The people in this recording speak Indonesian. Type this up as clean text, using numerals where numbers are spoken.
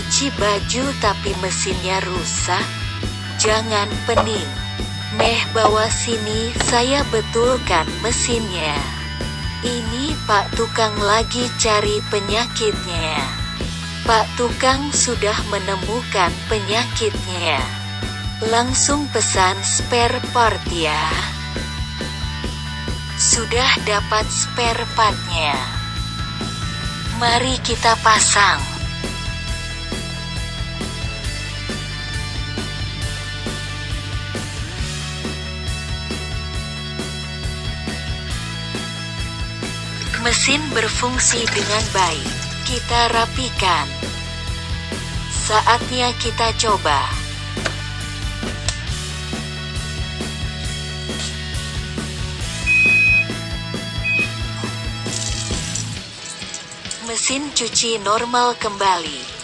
cuci baju tapi mesinnya rusak? Jangan pening. Meh bawa sini, saya betulkan mesinnya. Ini Pak Tukang lagi cari penyakitnya. Pak Tukang sudah menemukan penyakitnya. Langsung pesan spare part ya. Sudah dapat spare partnya. Mari kita pasang. Mesin berfungsi dengan baik. Kita rapikan. Saatnya kita coba. Mesin cuci normal kembali.